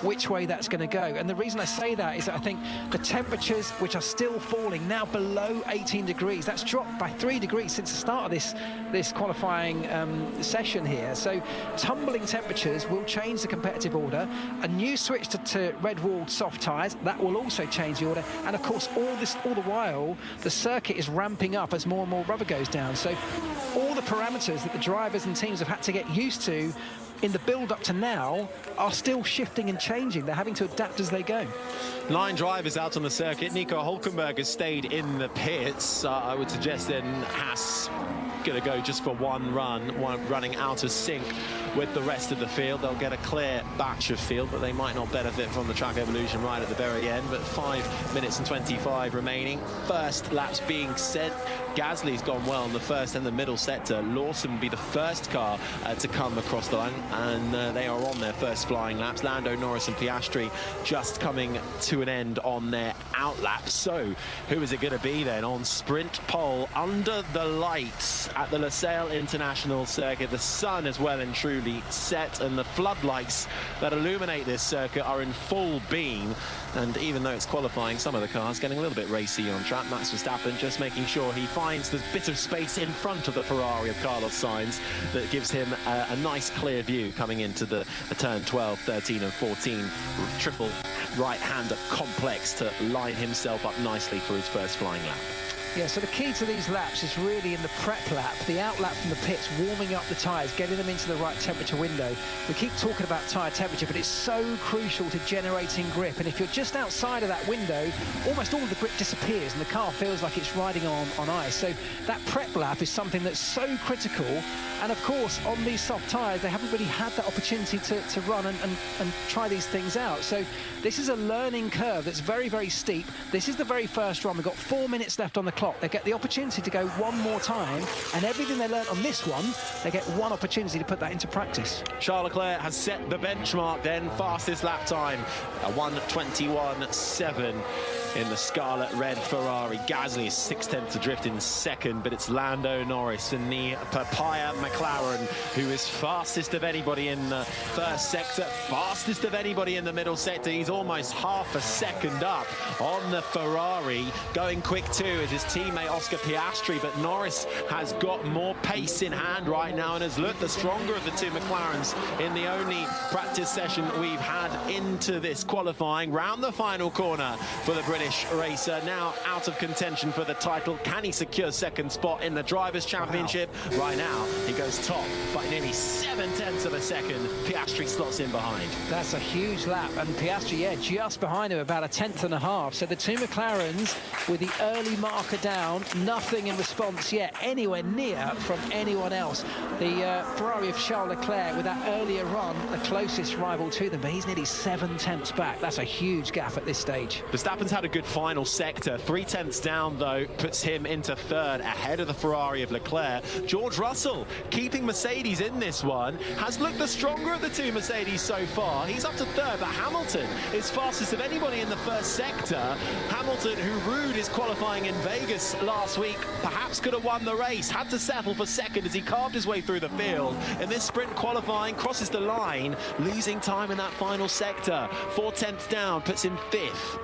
which way that's going to go, and the reason I say that is that I think the temperatures, which are still falling now below 18 degrees, that's dropped by 3 degrees since the start of this qualifying session here. So tumbling temperatures will change the competitive order. A new switch to red-walled soft tyres, that will also change the order, and of course all the while the circuit is ramping up as more and more rubber goes down. So all the parameters that the drivers and teams have had to get used to in the build-up to now are still shifting and changing. They're having to adapt as they go. 9 drivers out on the circuit. Nico Hulkenberg has stayed in the pits. I would suggest then Haas going to go just for one running out of sync with the rest of the field. They'll get a clear batch of field, but they might not benefit from the track evolution right at the very end. But 5 minutes and 25 remaining. First laps being sent. Gasly's gone well in the first and the middle sector. Lawson will be the first car to come across the line, and they are on their first flying laps. Lando Norris and Piastri just coming to an end on their out laps. So who is it going to be then on sprint pole under the lights at the Losail International Circuit? The sun is well and truly set, and the floodlights that illuminate this circuit are in full beam. And even though it's qualifying, some of the cars getting a little bit racy on track. Max Verstappen just making sure he finds the bit of space in front of the Ferrari of Carlos Sainz that gives him a nice clear view coming into the turn 12, 13 and 14 triple right-hander complex to line himself up nicely for his first flying lap. Yeah, so the key to these laps is really in the prep lap, the out lap from the pits, warming up the tyres, getting them into the right temperature window. We keep talking about tyre temperature, but it's so crucial to generating grip. And if you're just outside of that window, almost all of the grip disappears and the car feels like it's riding on ice. So that prep lap is something that's so critical. And of course, on these soft tyres, they haven't really had that opportunity to run and try these things out. So this is a learning curve that's very, very steep. This is the very first run. We've got 4 minutes left on the clock. They get the opportunity to go one more time, and everything they learned on this one, they get one opportunity to put that into practice. Charles Leclerc has set the benchmark then, fastest lap time, a 1:21.7 in the scarlet red Ferrari. Gasly is 6/10 adrift in second, but it's Lando Norris in the papaya McLaren who is fastest of anybody in the first sector, fastest of anybody in the middle sector. He's almost half a second up on the Ferrari. Going quick too is his teammate Oscar Piastri, but Norris has got more pace in hand right now and has looked the stronger of the two McLarens in the only practice session we've had into this qualifying. Round the final corner for the British racer, now out of contention for the title. Can he secure second spot in the Drivers' Championship? Wow. Right now, he goes top by nearly 7/10 of a second. Piastri slots in behind. That's a huge lap, and Piastri, yeah, just behind him, about 1.5. So the two McLarens with the early marker down, nothing in response yet, anywhere near from anyone else. The Ferrari of Charles Leclerc with that earlier run, the closest rival to them, but he's nearly 7/10 back. That's a huge gap at this stage. Verstappen's had a good final sector. 3/10 down, though, puts him into third, ahead of the Ferrari of Leclerc. George Russell, keeping Mercedes in this one, has looked the stronger of the two Mercedes so far. He's up to third, but Hamilton is fastest of anybody in the first sector. Hamilton, who ruled his qualifying in Vegas last week, perhaps could have won the race, had to settle for second as he carved his way through the field. In this sprint qualifying, crosses the line, losing time in that final sector. 4/10 down, puts him fifth.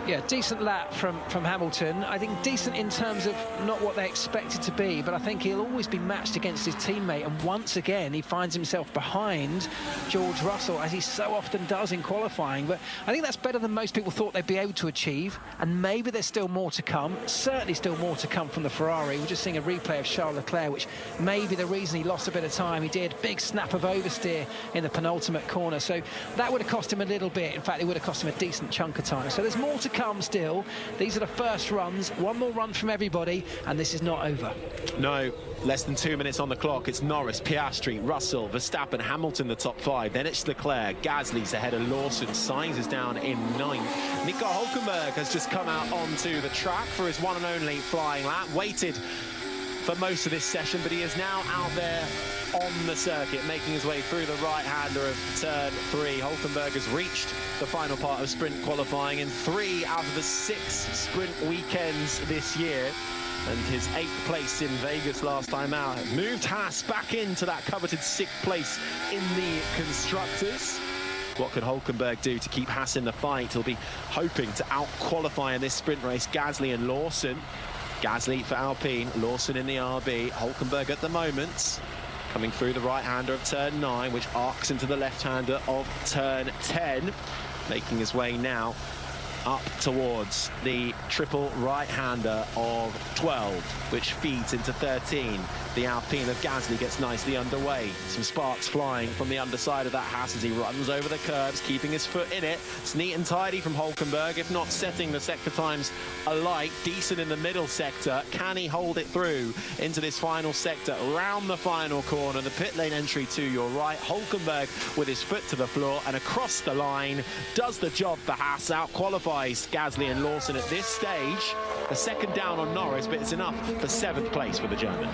Yeah, decent lap from Hamilton. I think decent in terms of not what they expected to be, but I think he'll always be matched against his teammate, and once again he finds himself behind George Russell, as he so often does in qualifying. But I think that's better than most people thought they'd be able to achieve, and maybe there's still more to come. Certainly still more to come from the Ferrari. We're just seeing a replay of Charles Leclerc, which may be the reason he lost a bit of time. He did big snap of oversteer in the penultimate corner, so that would have cost him a little bit. In fact, it would have cost him a decent chunk of time. So there's more to come still. These are the first runs. One more run from everybody, and this is not over. No, less than 2 minutes on the clock. It's Norris, Piastri, Russell, Verstappen, Hamilton, the top 5. Then it's Leclerc. Gasly's ahead of Lawson. Sainz is down in 9th. Nico Hülkenberg has just come out onto the track for his one and only flying lap. Waited for most of this session, but he is now out there on the circuit, making his way through the right-hander of turn 3. Hülkenberg has reached the final part of sprint qualifying in 3 out of the 6 sprint weekends this year. And his 8th place in Vegas last time out moved Haas back into that coveted 6th place in the Constructors. What can Hülkenberg do to keep Haas in the fight? He'll be hoping to out-qualify in this sprint race Gasly and Lawson. Gasly for Alpine, Lawson in the RB. Hülkenberg at the moment coming through the right-hander of turn 9, which arcs into the left-hander of turn 10, making his way now up towards the triple right-hander of 12, which feeds into 13. The Alpine of Gasly gets nicely underway. Some sparks flying from the underside of that Haas as he runs over the curbs, keeping his foot in it. It's neat and tidy from Hülkenberg, if not setting the sector times alight. Decent in the middle sector. Can he hold it through into this final sector? Round the final corner, the pit lane entry to your right. Hülkenberg with his foot to the floor and across the line. Does the job for Haas. Out-qualifies Gasly and Lawson at this stage. A second down on Norris, but it's enough for 7th place for the German.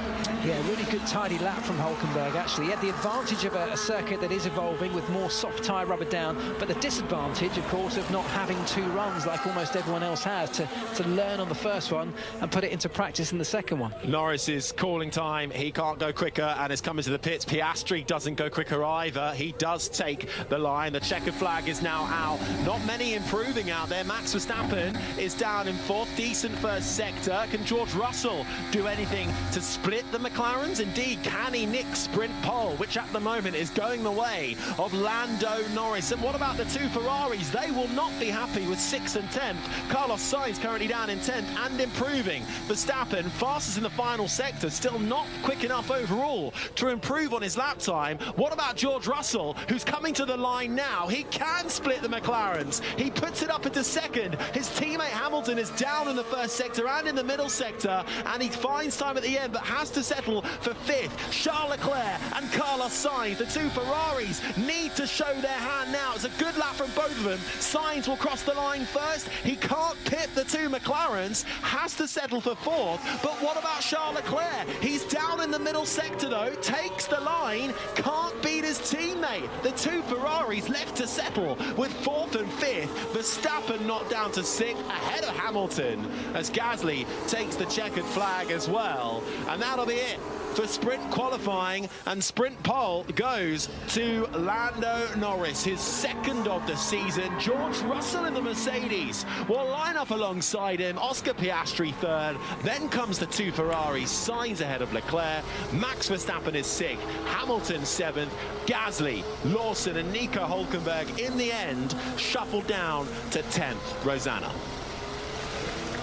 Yeah, really good tidy lap from Hülkenberg, actually. He had the advantage of a circuit that is evolving with more soft tyre rubber down, but the disadvantage, of course, of not having 2 runs like almost everyone else has to learn on the first one and put it into practice in the second one. Norris is calling time. He can't go quicker and is coming to the pits. Piastri doesn't go quicker either. He does take the line. The checkered flag is now out. Not many improving out there. Max Verstappen is down in 4th. Decent first sector. Can George Russell do anything to split the McLarens? Indeed, can he nick sprint pole, which at the moment is going the way of Lando Norris? And what about the 2 Ferraris? They will not be happy with 6th and 10th. Carlos Sainz currently down in 10th and improving. Verstappen, fastest in the final sector, still not quick enough overall to improve on his lap time. What about George Russell, who's coming to the line now? He can split the McLarens. He puts it up into 2nd. His teammate Hamilton is down in the first sector and in the middle sector, and he finds time at the end, but has to settle for 5th. Charles Leclerc and Carlos Sainz, the 2 Ferraris, need to show their hand now. It's a good lap from both of them. Sainz will cross the line first. He can't pit the 2 McLarens, has to settle for 4th. But what about Charles Leclerc? He's down in the middle sector though, takes the line, can't beat his teammate. The 2 Ferraris left to settle with 4th and 5th. Verstappen knocked down to 6th, ahead of Hamilton, as Gasly takes the checkered flag as well. And that'll be it for sprint qualifying, and sprint pole goes to Lando Norris, his 2nd of the season. George Russell in the Mercedes will line up alongside him. Oscar Piastri 3rd, then comes the 2 Ferraris. Sainz ahead of Leclerc. Max Verstappen is 6th, Hamilton 7th, Gasly, Lawson and Nico Hülkenberg in the end shuffled down to 10th. Rosanna.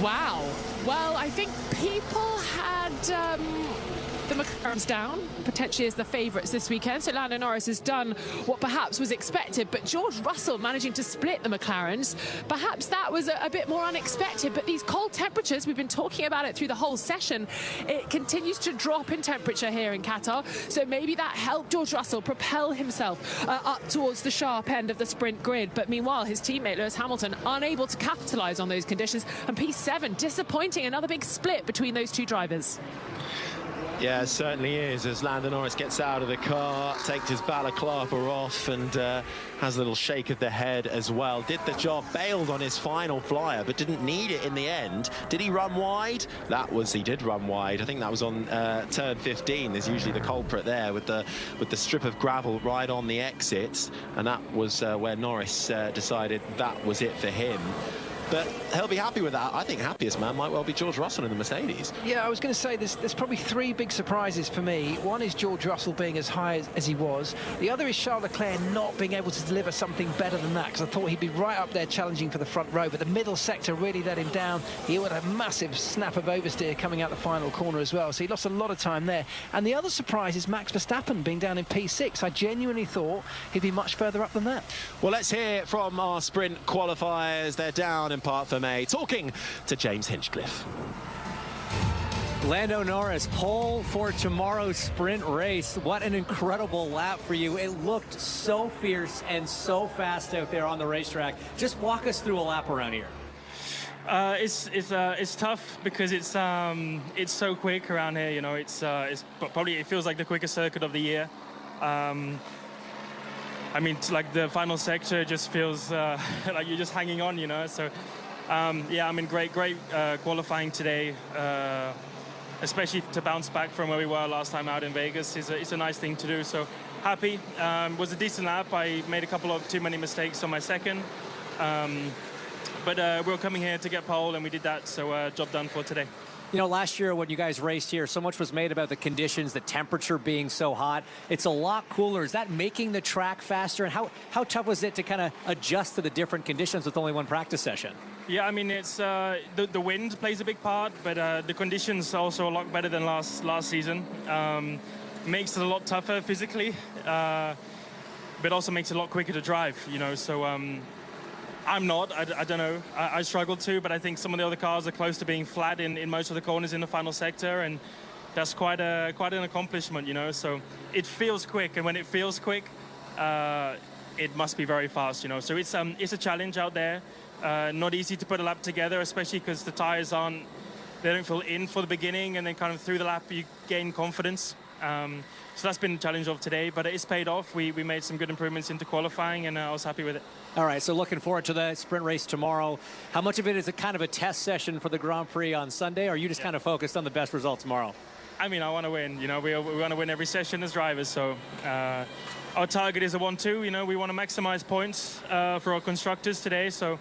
Wow. Well, I think people had the McLarens down, potentially as the favourites this weekend. So Lando Norris has done what perhaps was expected, but George Russell managing to split the McLarens, perhaps that was a bit more unexpected. But these cold temperatures, we've been talking about it through the whole session, it continues to drop in temperature here in Qatar. So maybe that helped George Russell propel himself up towards the sharp end of the sprint grid. But meanwhile, his teammate Lewis Hamilton unable to capitalise on those conditions. And P7 disappointing, another big split between those 2 drivers. Yeah, it certainly is, as Lando Norris gets out of the car, takes his balaclava off and has a little shake of the head as well. Did the job, bailed on his final flyer, but didn't need it in the end. Did he run wide? He did run wide. I think that was on turn 15. There's usually the culprit there with the strip of gravel right on the exit, and that was where Norris decided that was it for him. But he'll be happy with that. I think happiest man might well be George Russell in the Mercedes. Yeah, I was going to say there's probably 3 big surprises for me. One is George Russell being as high as he was. The other is Charles Leclerc not being able to deliver something better than that, because I thought he'd be right up there challenging for the front row, but the middle sector really let him down. He had a massive snap of oversteer coming out the final corner as well, so he lost a lot of time there. And the other surprise is Max Verstappen being down in P6. I genuinely thought he'd be much further up than that. Well, let's hear from our sprint qualifiers. They're down in in Parc Fermé, talking to James Hinchcliffe. Lando Norris, pole for tomorrow's sprint race. What an incredible lap for you. It looked so fierce and so fast out there on the racetrack. Just walk us through a lap around here. It's tough because it's so quick around here. You know, it feels like the quickest circuit of the year. I mean, like the final sector just feels like you're just hanging on. You know, so yeah, I mean, great qualifying today. Especially to bounce back from where we were last time out in Vegas is a nice thing to do. So happy. Was a decent lap. I made a couple of too many mistakes on my second. But we were coming here to get pole, and we did that. So job done for today. You know, last year when you guys raced here, so much was made about the conditions, the temperature being so hot. It's a lot cooler. Is that making the track faster? And how tough was it to kind of adjust to the different conditions with only one practice session? Yeah, I mean, it's the wind plays a big part, but the conditions are also a lot better than last season. Makes it a lot tougher physically, but also makes it a lot quicker to drive, you know. So I'm not. I don't know. I struggled to, but I think some of the other cars are close to being flat in most of the corners in the final sector, and that's quite an accomplishment, you know. So it feels quick, and when it feels quick, it must be very fast, you know. So it's a challenge out there. Not easy to put a lap together, especially because the tires they don't feel in for the beginning, and then kind of through the lap you gain confidence. So that's been the challenge of today, but it's paid off. We made some good improvements into qualifying, and I was happy with it. All right, so looking forward to the sprint race tomorrow. How much of it is a kind of a test session for the Grand Prix on Sunday, or are you just kind of focused on the best result tomorrow? I mean, I want to win. You know, we want to win every session as drivers, so our target is a 1-2. You know, we want to maximize points for our constructors today, so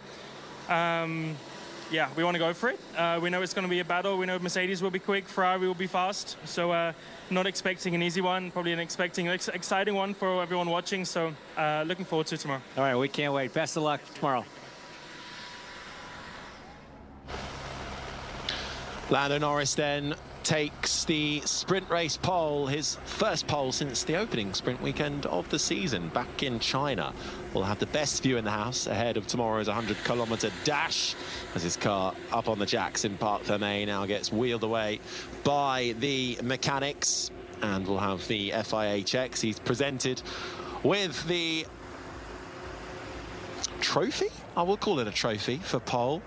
yeah, we want to go for it. We know it's going to be a battle. We know Mercedes will be quick, Ferrari will be fast. So not expecting an easy one, probably expecting an exciting one for everyone watching. So looking forward to tomorrow. All right, we can't wait. Best of luck tomorrow. Lando Norris then takes the sprint race pole, his first pole since the opening sprint weekend of the season back in China. We'll have the best view in the house ahead of tomorrow's 100-kilometre dash as his car up on the jacks in Parc Fermé now gets wheeled away by the mechanics, and we'll have the FIA checks. He's presented with the trophy, I will call it a trophy, for pole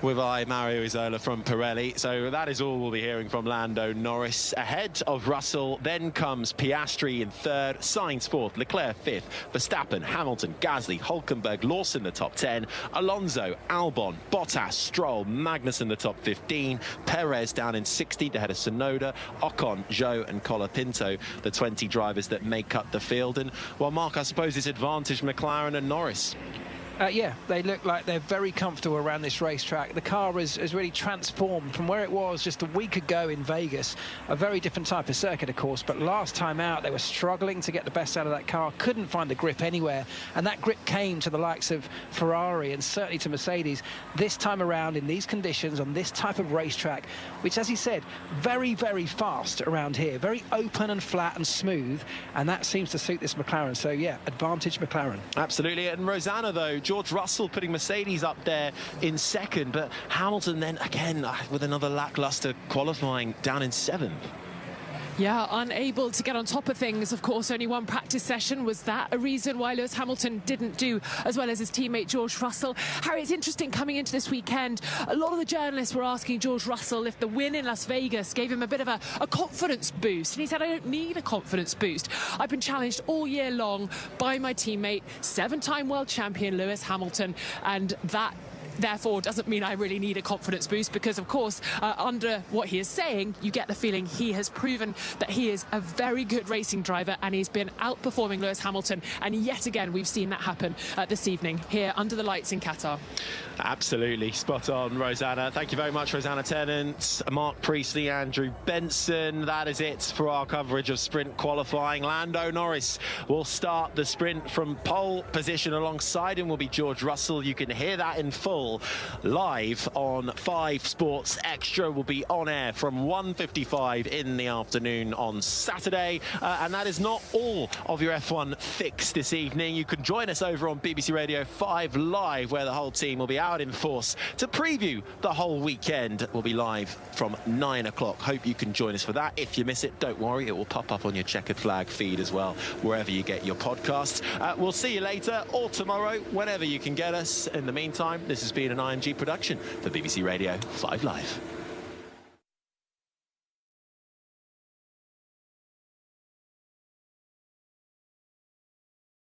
with Mario Isola from Pirelli. So that is all we'll be hearing from Lando Norris. Ahead of Russell, then comes Piastri in third, Sainz fourth, Leclerc fifth, Verstappen, Hamilton, Gasly, Hulkenberg, Lawson the top 10, Alonso, Albon, Bottas, Stroll, Magnussen the top 15, Perez down in 16th ahead of Tsunoda, Ocon, Zhou and Colapinto, the 20 drivers that make up the field. And well, Mark, I suppose it's advantage McLaren and Norris. Yeah, they look like they're very comfortable around this racetrack. The car has really transformed from where it was just a week ago in Vegas. A very different type of circuit, of course, but last time out they were struggling to get the best out of that car, couldn't find the grip anywhere, and that grip came to the likes of Ferrari and certainly to Mercedes. This time around, in these conditions, on this type of racetrack, which, as he said, very, very fast around here, very open and flat and smooth, and that seems to suit this McLaren. So, yeah, advantage McLaren. Absolutely. And Rosanna, though, George Russell putting Mercedes up there in second, but Hamilton then again with another lackluster qualifying down in seventh. Yeah, unable to get on top of things. Of course, only one practice session. Was that a reason why Lewis Hamilton didn't do as well as his teammate George Russell? Harry, it's interesting coming into this weekend. A lot of the journalists were asking George Russell if the win in Las Vegas gave him a bit of a confidence boost. And he said, I don't need a confidence boost. I've been challenged all year long by my teammate, 7-time world champion Lewis Hamilton, and that therefore doesn't mean I really need a confidence boost, because of course under what he is saying you get the feeling he has proven that he is a very good racing driver, and he's been outperforming Lewis Hamilton, and yet again we've seen that happen this evening here under the lights in Qatar. Absolutely spot on, Rosanna. Thank you very much, Rosanna Tennant, Mark Priestley, Andrew Benson. That is it for our coverage of sprint qualifying. Lando Norris will start the sprint from pole position. Alongside him will be George Russell. You can hear that in full all live on 5 Sports Extra. Will be on air from 1:55 in the afternoon on Saturday. And that is not all of your F1 fix this evening. You can join us over on BBC Radio 5 Live, where the whole team will be out in force to preview the whole weekend. We'll be live from 9 o'clock. Hope you can join us for that. If you miss it, don't worry, it will pop up on your checkered flag feed as well, wherever you get your podcasts. We'll see you later or tomorrow, whenever you can get us. In the meantime, this has been an IMG production for BBC Radio 5 Live.